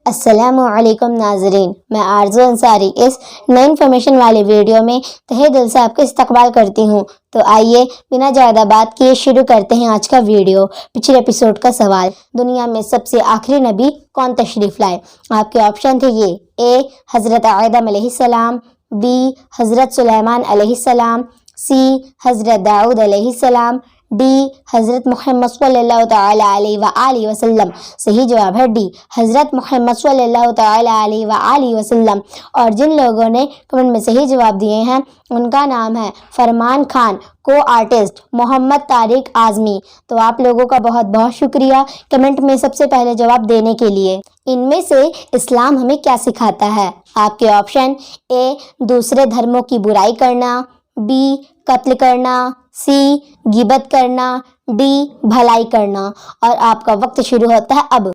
السلام علیکم ناظرین، میں آرزو انصاری اس نئی انفارمیشن والی ویڈیو میں تہہ دل سے آپ کا استقبال کرتی ہوں۔ تو آئیے بنا زیادہ بات کیے شروع کرتے ہیں آج کا ویڈیو۔ پچھلے ایپیسوڈ کا سوال، دنیا میں سب سے آخری نبی کون تشریف لائے؟ آپ کے آپشن تھے یہ: اے حضرت آدم علیہ السلام، بی حضرت سلیمان علیہ السلام، سی حضرت داؤد علیہ السلام، ڈی حضرت محمد صلی اللہ تعالی علیہ وآلہ وسلم۔ صحیح جواب ہے ڈی، حضرت محمد صلی اللہ تعالی علیہ وآلہ وسلم۔ اور جن لوگوں نے کمنٹ میں صحیح جواب دیے ہیں ان کا نام ہے فرمان خان، کو آرٹسٹ محمد طارق اعظمی۔ تو آپ لوگوں کا بہت بہت شکریہ کمنٹ میں سب سے پہلے جواب دینے کے لیے۔ ان میں سے اسلام ہمیں کیا سکھاتا ہے؟ آپ کے آپشن: اے دوسرے دھرموں کی برائی کرنا، بی قتل کرنا، سی غیبت کرنا، ڈی بھلائی کرنا۔ اور آپ کا وقت شروع ہوتا ہے اب۔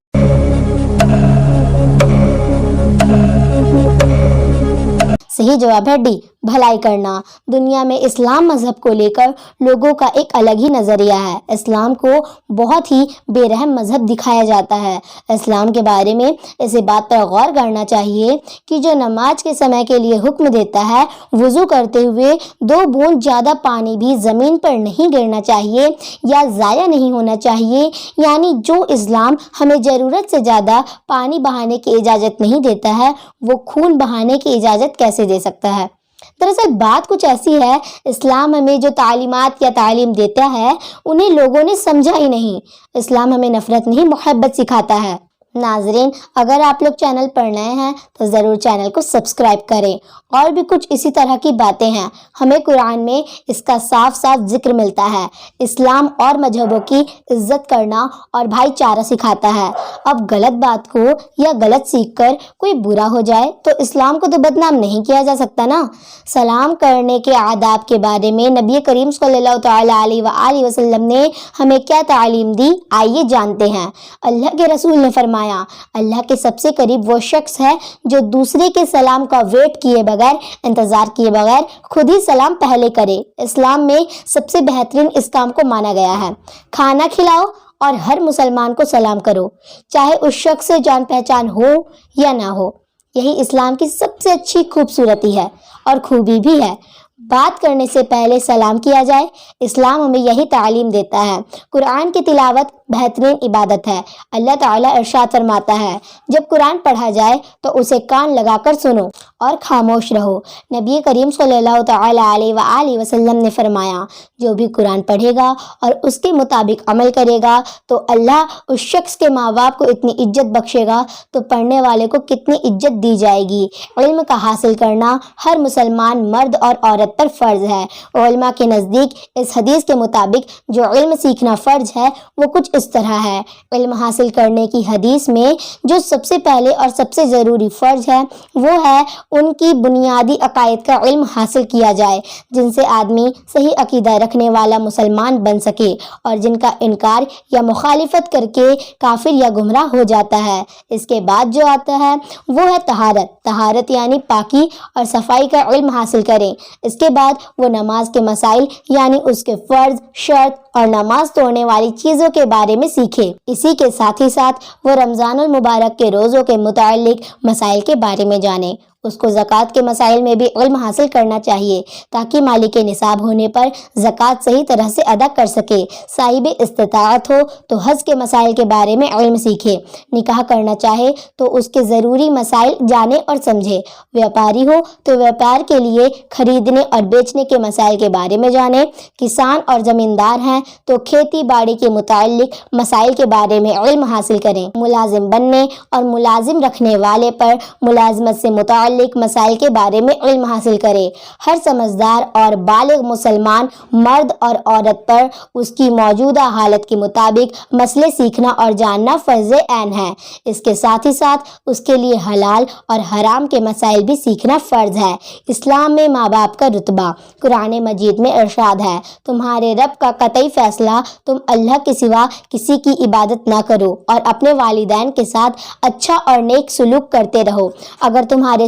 صحیح جواب ہے ڈی، بھلائی کرنا۔ دنیا میں اسلام مذہب کو لے کر لوگوں کا ایک الگ ہی نظریہ ہے۔ اسلام کو بہت ہی بے رحم مذہب دکھایا جاتا ہے۔ اسلام کے بارے میں اسی بات پر غور کرنا چاہیے کہ جو نماز کے سمے کے لیے حکم دیتا ہے، وضو کرتے ہوئے 2 بوند زیادہ پانی بھی زمین پر نہیں گرنا چاہیے یا ضائع نہیں ہونا چاہیے، یعنی جو اسلام ہمیں ضرورت سے زیادہ پانی بہانے کی اجازت نہیں دیتا ہے، وہ خون بہانے کی اجازت کیسے دے سکتا ہے؟ دراصل بات کچھ ایسی ہے، اسلام ہمیں جو تعلیمات یا تعلیم دیتا ہے انہیں لوگوں نے سمجھا ہی نہیں۔ اسلام ہمیں نفرت نہیں، محبت سکھاتا ہے۔ ناظرین، اگر آپ لوگ چینل پر نئے ہیں تو ضرور چینل کو سبسکرائب کریں۔ اور بھی کچھ اسی طرح کی باتیں ہیں، ہمیں قرآن میں اس کا صاف صاف ذکر ملتا ہے۔ اسلام اور مذہبوں کی عزت کرنا اور بھائی چارہ سکھاتا ہے۔ اب غلط بات کو یا غلط سیکھ کر کوئی برا ہو جائے تو اسلام کو تو بدنام نہیں کیا جا سکتا نا۔ سلام کرنے کے آداب کے بارے میں نبی کریم صلی اللہ تعالی علیہ وآلہ وسلم نے ہمیں کیا تعلیم دی، آئیے جانتے ہیں۔ اللہ کے رسول نے فرمایا، اللہ کے سب سے قریب وہ شخص ہے جو دوسرے کے سلام کا ویٹ کیے بغیر، انتظار کیے بغیر خود ہی سلام پہلے کرے۔ اسلام میں سب سے بہترین اس کام کو مانا گیا ہے۔ کھانا کھلاؤ اور ہر مسلمان کو سلام کرو، چاہے اس شخص سے جان پہچان ہو یا نہ ہو۔ یہی اسلام کی سب سے اچھی خوبصورتی ہے اور خوبی بھی ہے۔ بات کرنے سے پہلے سلام کیا جائے، اسلام ہمیں یہی تعلیم دیتا ہے۔ قرآن کی تلاوت بہترین عبادت ہے۔ اللہ تعالیٰ ارشاد فرماتا ہے، جب قرآن پڑھا جائے تو اسے کان لگا کر سنو اور خاموش رہو۔ نبی کریم صلی اللہ تعالی علیہ وآلہ وسلم نے فرمایا، جو بھی قرآن پڑھے گا اور اس کے مطابق عمل کرے گا تو اللہ اس شخص کے ماں باپ کو اتنی عزت بخشے گا تو پڑھنے والے کو کتنی عزت دی جائے گی۔ علم کا حاصل کرنا ہر مسلمان مرد اور عورت پر فرض ہے۔ علماء کے نزدیک اس حدیث کے مطابق جو علم سیکھنا فرض ہے وہ کچھ اس طرح ہے۔ علم حاصل کرنے کی حدیث میں جو سب سے پہلے اور سب سے ضروری فرض ہے وہ ہے ان کی بنیادی عقائد کا علم حاصل کیا جائے، جن سے آدمی صحیح عقیدہ رکھنے والا مسلمان بن سکے اور جن کا انکار یا مخالفت کر کے کافر یا گمراہ ہو جاتا ہے۔ اس کے بعد جو آتا ہے وہ ہے طہارت۔ طہارت یعنی پاکی اور صفائی کا علم حاصل کریں۔ اس کے بعد وہ نماز کے مسائل یعنی اس کے فرض، شرط اور نماز توڑنے والی چیزوں کے بارے میں سیکھے۔ اسی کے ساتھ ہی ساتھ وہ رمضان المبارک کے روزوں کے متعلق مسائل کے بارے میں جانے۔ اس کو زکوٰۃ کے مسائل میں بھی علم حاصل کرنا چاہیے تاکہ مالک نصاب ہونے پر زکوٰۃ صحیح طرح سے ادا کر سکے۔ صاحب استطاعت ہو تو حج کے مسائل کے بارے میں علم سیکھے۔ نکاح کرنا چاہے تو اس کے ضروری مسائل جانے اور سمجھے۔ بیاپاری ہو تو بیاپار کے لیے خریدنے اور بیچنے کے مسائل کے بارے میں جانے۔ کسان اور زمیندار ہیں تو کھیتی باڑی کے متعلق مسائل کے بارے میں علم حاصل کریں۔ ملازم بننے اور ملازم رکھنے والے پر ملازمت سے متعلق مسائل کے بارے میں علم حاصل کرے۔ ہر سمجھدار اور بالغ مسلمان مرد اور عورت پر اس کی موجودہ حالت کے مطابق مسئلے سیکھنا اور جاننا فرض عین ہے۔ اس کے ساتھ ہی ساتھ اس کے لیے حلال اور حرام کے مسائل بھی سیکھنا فرض ہے۔ اسلام میں ماں باپ کا رتبہ، قرآن مجید میں ارشاد ہے، تمہارے رب کا قطعی فیصلہ، تم اللہ کے سوا کسی کی عبادت نہ کرو اور اپنے والدین کے ساتھ اچھا اور نیک سلوک کرتے رہو۔ اگر تمہارے